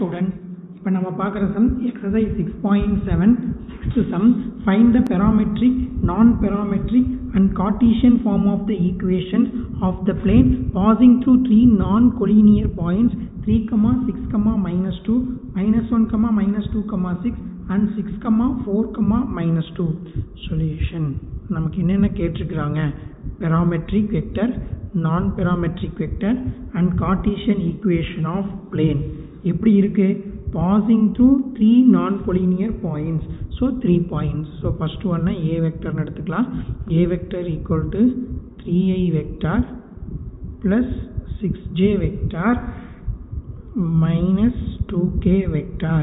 students, இப்போ நம்ம பார்க்குற some exercise 6.7 sixth sum. Find the parametric, non-parametric and Cartesian form of the equations of the plane passing through three non-collinear points 3, 6, -2, -1, -2, 6 and 6, 4, -2. Solution. நமக்கு என்னென்ன கேட்டிருக்கிறாங்க? Parametric vector, non-parametric vector and Cartesian equation of plane. எப்படி இருக்கு? Passing through three non-collinear points. So 3 points. So first one A vector எடுத்துக்கலாம். A vector equal to 3i vector plus 6j vector minus 2k vector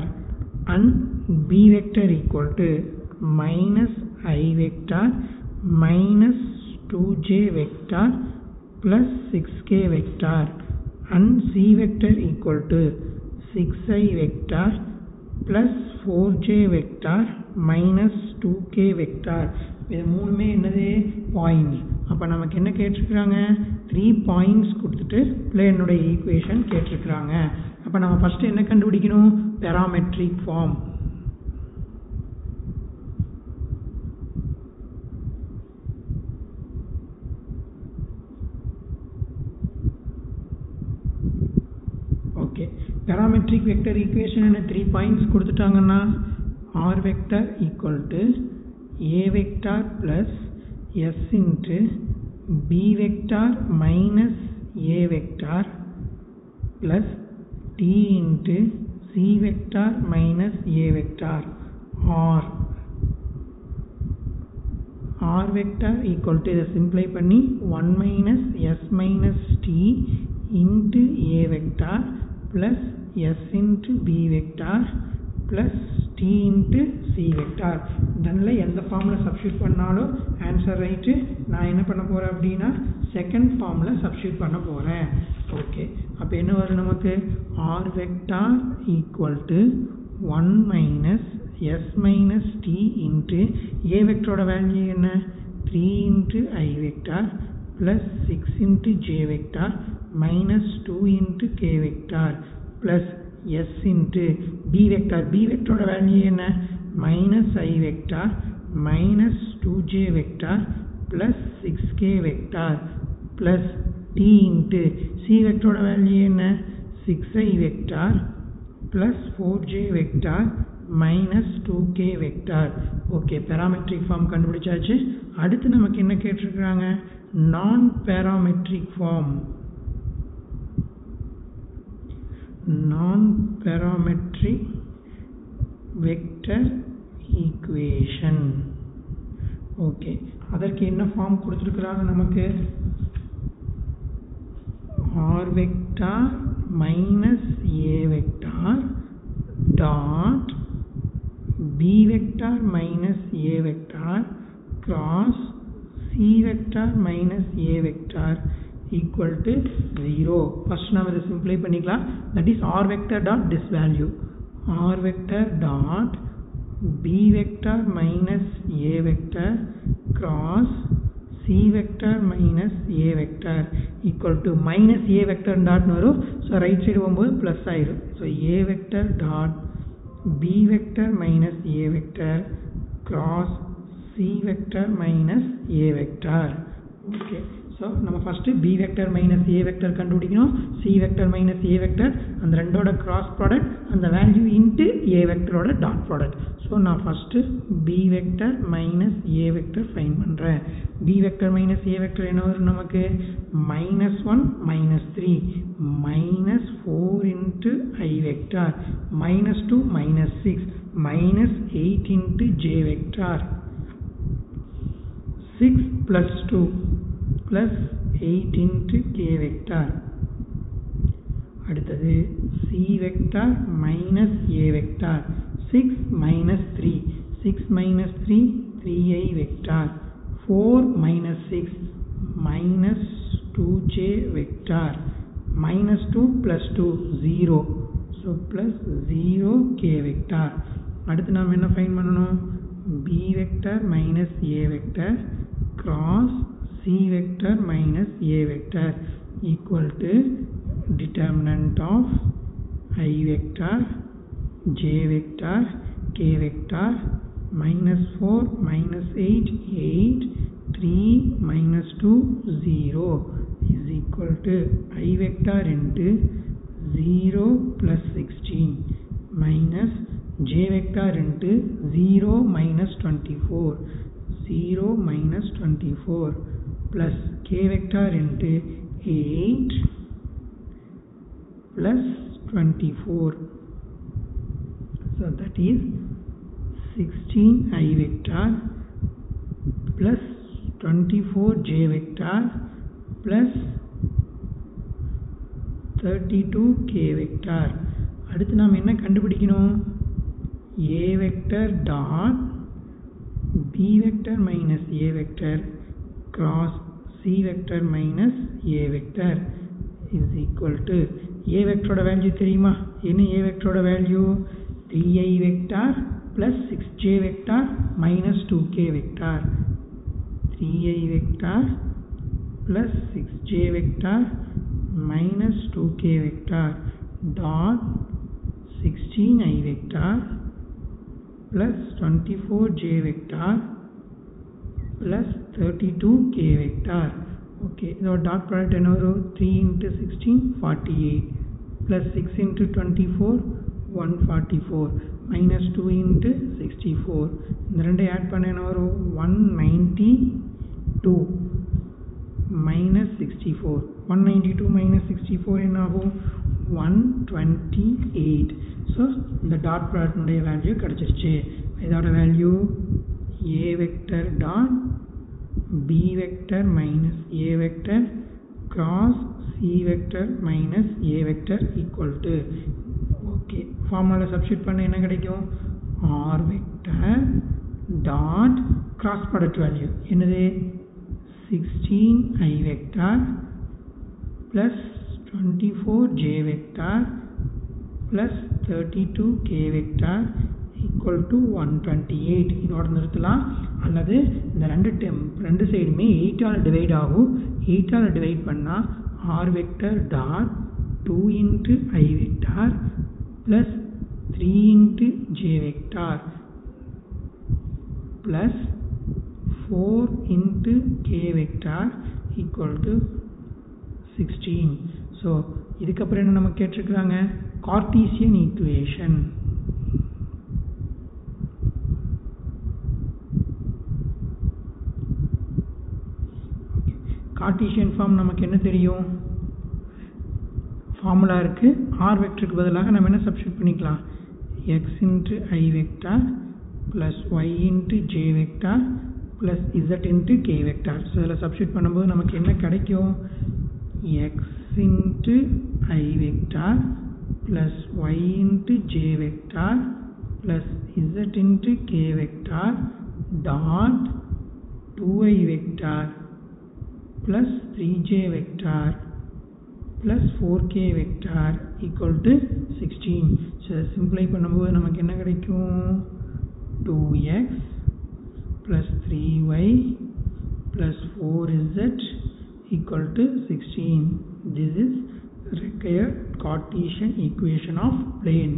and B vector equal to minus I vector minus 2j vector plus 6k vector and C vector equal to 6i vector plus 4j vector minus 2k vector. இது மூணுமே என்னது? Points. அப்போ நமக்கு என்ன கேட்டிருக்கிறாங்க? 3 points கொடுத்துட்டு பிளேனுடைய equation கேட்டிருக்கிறாங்க. அப்போ நம்ம ஃபர்ஸ்ட் என்ன கண்டுபிடிக்கணும்? Parametric form. Okay, parametric vector equation என்ன? 3 பாயிண்ட்ஸ் கொடுத்துட்டாங்கன்னா r vector equal to a vector plus s into b vector minus a vector plus t into c vector minus a vector. r vector equal to இதை சிம்பிளை பண்ணி 1 minus s minus t into a vector plus s into b vector plus t into c vector. இதனால எந்த ஃபார்ம்ல substitute பண்ணாலும் answer right. நான் என்ன பண்ண போறேன் அப்படின்னா செகண்ட் ஃபார்ம்ல சப்ஸ்டிட்யூட் பண்ண போறேன். ஓகே, அப்போ என்ன வரும் நமக்கு? r vector equal to 1 minus s minus t into a vector ஓட வேல்யூ என்ன? 3 into I vector plus 6 into j vector minus 2 into k vector plus s into b vector. b vector ஓட value என்ன? minus I vector minus 2j vector plus 6k vector plus t into c vector ஓட value என்ன? 6i vector plus 4j vector minus 2k vector. Okay, parametric form கண்டுபிடிச்சாச்சு. அடுத்து நமக்கு என்ன கேட்டிருக்கிறாங்க? நான் parametric form. non-parametric vector equation. Okay, அதற்கு என்ன ஃபார்ம் கொடுத்திருக்கிறாங்க நமக்கு? r vector minus a vector dot b vector minus a vector cross c vector minus a vector equal to 0. First நாம் இதை சிம்பிளை பண்ணிக்கலாம். That is r vector dot this value. r vector dot b vector minus a vector cross c vector minus a vector equal to minus a vector dot வரும். So right side வரும்போது plus ஆயிரும். So a vector dot b vector minus a vector cross c vector minus a vector. Okay. So நம்ம first b vector minus a vector கண்டுபிடிக்கணும். c vector minus a vector அந்த ரெண்டோட cross product, அந்த value into a vector ஓட dot product. So நான் first b vector minus a vector find பண்ணுறேன். b vector minus a vector என்ன வரும் நமக்கு? -1 -3 -4 into I vector -2 -6 -8 into j vector 6 plus 2 plus 8 into k vector. அடுத்தது c vector minus a vector 6 minus 3 6 minus 3 3i vector 4 minus 6 minus 2j vector minus 2 plus 2 0. So plus 0 k vector. அடுத்து நாம் என்ன find பண்ணணும்? b vector minus a vector cross c vector minus a vector equal to determinant of I vector, j vector, k vector, -4, -8, 8, 3, -2, 0 is equal to I vector into 0 plus 16 minus j vector into 0 minus 24, 0 minus 24 plus k vector into 8 plus 24. So that is 16 I vector plus 24 j vector plus 32 k vector. அடுத்து நாம் என்ன கண்டுபிடிக்கணும்? a vector dot b vector minus a vector cross c vector minus a vector is equal to a vector ஓட value தெரியுமா? என்ன a vector ஓட value? 3i vector plus 6j vector minus 2k vector. 3i vector plus 6j vector minus 2k vector dot 16i vector plus 24j vector plus 32k vector. Okay, now dot product என்ன வரும்? 3 into 16 48 plus 6 into 24 144 minus 2 into 64. இந்த ரெண்டை add பண்ண என்ன வரும்? 192 minus 64. 192 minus 64 என்ன ஆகும்? 128. So இந்த டாட் ப்ராடக்ட் உடைய வேல்யூ கிடைச்சிருச்சு. இதோட value a vector dot b vector minus a vector cross c vector minus a vector equal to. Okay, formula substitute பண்ண என்ன கிடைக்கும்? r vector dot cross product value என்னது? 16 I vector plus 24 j vector plus 32 k vector equal to 128. இதோட நிறுத்தலாம். அல்லது இந்த ரெண்டு சைடுமே 8 ஆல் டிவைட் ஆகும். 8 ஆல் டிவைட் பண்ணா r vector dot 2 into I vector plus 3 into j vector plus 4 into k vector equal to 16. So இதுக்கப்புறம் என்ன நம்ம கேட்டிருக்காங்க? Cartesian equation. கார்ட்டீசியன் ஃபார்ம் நமக்கு என்ன தெரியும்? ஃபார்முலா இருக்கு. r வெக்டருக்கு பதிலாக நம்ம என்ன சப்ஸ்டிட்யூட் பண்ணிக்கலாம்? x into I vector plus y into j vector plus z into k vector. So இதில் சப்ஸ்டிட்யூட் பண்ணும்போது நமக்கு என்ன கிடைக்கும்? x into I vector plus y into j vector plus z into k vector dot 2i vector plus 3j vector plus 4k vector equal to 16. So சிம்பிளை பண்ணும்போது நமக்கு என்ன கிடைக்கும்? 2x plus 3y plus 4z equal to 16. This is required Cartesian equation of plane.